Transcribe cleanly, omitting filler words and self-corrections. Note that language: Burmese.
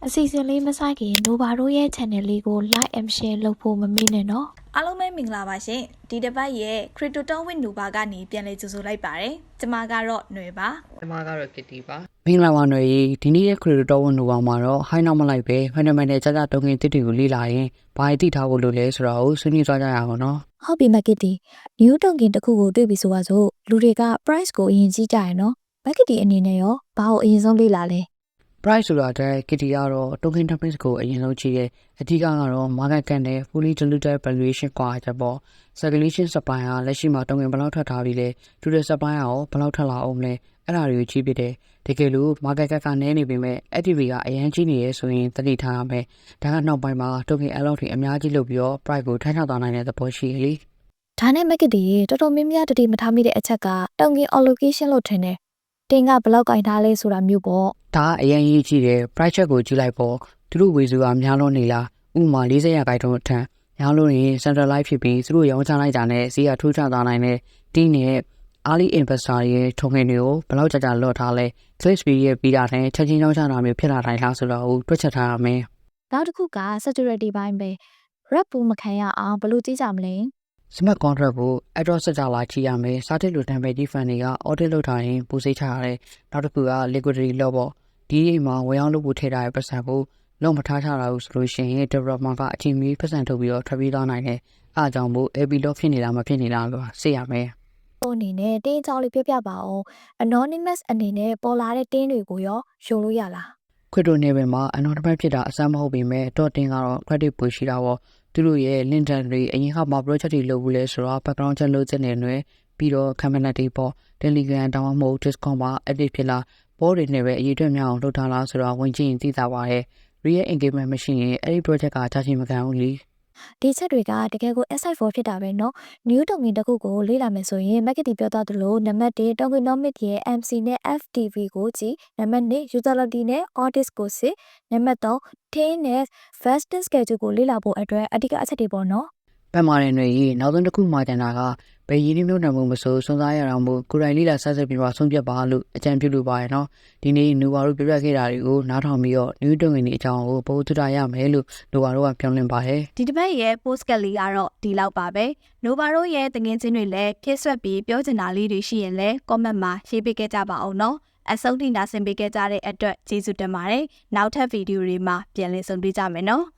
အစီအစဉ်လေးမဆိုင်ခင်နိုဘာတို့ရဲ့ channel လေးကို like and share လုပ်ဖို့မမေ့နဲ့နော် အားလုံးပဲမင်္ဂလာပါရှင်ဒီတစ်ပတ်ရဲ့ Crypto Talk with Nuba ကနေပြန်လည်ကြိုဆိုလိုက်ပါတယ်ကျွန်မကတော့ຫນွေပါကျွန်မကတော့ Kitty ပါမင်္ဂလာပါຫນွေဒီနေ့ရဲ့ Crypto Talk with Nuba မှာတော့ high နောက်မလိုက်ပဲ fundamental ကြာတုံးငင်တစ်တွေကိုလေ့လာရင်ဘာသိထားဖို့လိုလဲဆိုတာကိုဆွေးနွေးကြရအောင်နော်ဟုတ်ပြီမကစ်တီ new token တစ်ခုကိုတွေ့ပြီဆိုပါစို့လူတွေက price ကိုအရင်ကြည့်ကြရနော်မကစ်တီအနေနဲ့ရောဘာကိုအရင်ဆုံးလေ့လာလဲ price ဆိုတာတဲ့ Kitty ကတော့ token topics ကိုအရင်ဆုံးကြည့်ရဲ့အဓိကကတော့ market cap နဲ့ fully diluted valuation ကွာချက်ပေါ့ circulation supply ကလက်ရှိမှာတုံးငင်ဘယ်လောက်ထွက်ထားပြီလဲ total supply ကရောဘယ်လောက်ထွက်လာအောင်လဲအဲ့ဒါတွေကိုကြည့်ပြတယ်တကယ်လို့ market cap ကနည်းနေပေမဲ့ active ကအရင်ကြီးနေရဲဆိုရင်သတိထားရမယ်ဒါကနောက်ပိုင်းမှာ token allot တွေအများကြီးလုပ်ပြီးတော့ price ကိုထိုင်းထောက်သွားနိုင်တဲ့သဘောရှိလေဒါနဲ့မကစ်တီတော်တော်များများတတိမထားမိတဲ့အချက်ကတုံငင် allocation လို့ထင်တယ်တင်ကဘယ်လောက်ကင်ထားလဲဆိုတာမျိုးပေါ့ဒါအရင်ရေးကြည့်တယ် price check ကိုကြည့်လိုက်ပေါ့သူတို့ဝေစုကများလို့နေလားဥပမာ40ရာခိုင်နှုန်းအထက်များလို့ရင် centralize ဖြစ်ပြီးသူတို့ရောင်းချလိုက်တာနဲ့ဈေးကထိုးချသွားနိုင်တဲ့တင်းနဲ့ early investor ရဲ့ထုံငင်တွေကိုဘယ်လောက်ကြာလွတ်ထားလဲ click speed ရဲ့ပြီးတာနဲ့ချက်ချင်းရောင်းချတာမျိုးဖြစ်လာနိုင်လားဆိုတော့တွက်ချက်ထားရမယ်နောက်တစ်ခုက security ဘိုင်းပဲ rep ဘူးမခံရအောင်ဘယ်လိုကြည့်ကြမလဲsmart contract ကို address စကြလာကြည့်ရမယ်စားတစ်လိုတံပဲကြီး fund တွေက audit လုပ်ထားရင်ပူစိတ်ချရတယ်နောက်တစ်ခုက liquidity လို့ပေါ့ဒီအိမ်မှာဝယ်အောင်လုပ်ဖို့ထည့်ထားတဲ့ပတ်စံကိုလုံးမထားချတာလို့ဆိုလို့ရှိရင် development ကအချိန်မီပတ်စံထုတ်ပြီးတော့ထွက်ပြေးသွားနိုင်တယ်အားကြောင့်မို့ AB လို့ဖြစ်နေလားမဖြစ်နေလားလို့သိရမယ်ကိုအနေနဲ့တင်းချောင်းလေးပြပြပါအောင် anonymous အနေနဲ့ပေါ်လာတဲ့တင်းတွေကိုရောယုံလို့ရလားခွတ်တို့နေပင်မှာ anonymous ဖြစ်တာအဆန်းမဟုတ်ပေမဲ့ dot တင်းကတော့ credit ပိုရှိတာပေါ့သူတို့ရဲ့ link တွေအရင်ကမှာ project တွေလုပ်ဘူးလဲဆိုတော့ background check လုပ်တဲ့နေပြီးတော့ cabinet တွေပေါ့ Telegram တောင်းမှမဟုတ် Discord မှာ edit ဖြစ်လာပေါ်တွေနဲ့ပဲအရေးအတွက်များအောင်လုပ်ထားလားဆိုတော့ဝင်ကြည့်ရင်သိတာပါရဲ့ real engagement မရှိရင်အဲ့ဒီ project ကချချင်းမကန်ဘူးလीဒီချက်တွေကတကယ်ကို S4 ဖြစ်တာပဲเนาะ new token တစ်ခုကိုလေ့လာမယ်ဆိုရင် marketing ပြောသားသလိုနံပါတ်1 tokenomics ရဲ့ MC နဲ့ FTV ကိုကြည့်နံပါတ်2 utility နဲ့ audit ကိုစစ်နံပါတ်3 chain နဲ့ vesting schedule ကိုလေ့လာဖို့အတွက်အဓိကအချက်တွေပေါ့เนาะပတ်မာတဲ့ຫນွေကြီးနောက်ဆုံးတစ်ခုမှကျန်တာကဘယ်ရင်းနှီးမြှုပ်နှံမှုမဆိုစွန့်စားရအောင်မို့ကိုယ်တိုင်လေးလာဆက်ဆက်ပြီးမှဆုံးဖြတ်ပါလို့အကြံပြုလိုပါရဲ့နော်ဒီနေ့နူဝါတို့ပြပြခဲ့တာတွေကိုနားထောင်ပြီးတော့ new token တွေအကြောင်းကိုပို့ထတာရမယ်လို့နူဝါတို့ကပြောလင်းပါရဲ့ဒီတစ်ပတ်ရဲ့ post ကလေးကတော့ဒီလောက်ပါပဲနိုဘာတို့ရဲ့တငင်ချင်းတွေလည်းဖြည့်ဆွက်ပြီးပြောချင်တာလေးတွေရှိရင်လည်း comment မှာရေးပေးခဲ့ကြပါအောင်နော်အဆုံးထိနာဆင်ပေးခဲ့ကြတဲ့အတွက်ကျေးဇူးတင်ပါတယ်နောက်ထပ်ဗီဒီယိုတွေမှာပြန်လည်ဆုံတွေ့ကြမယ်နော်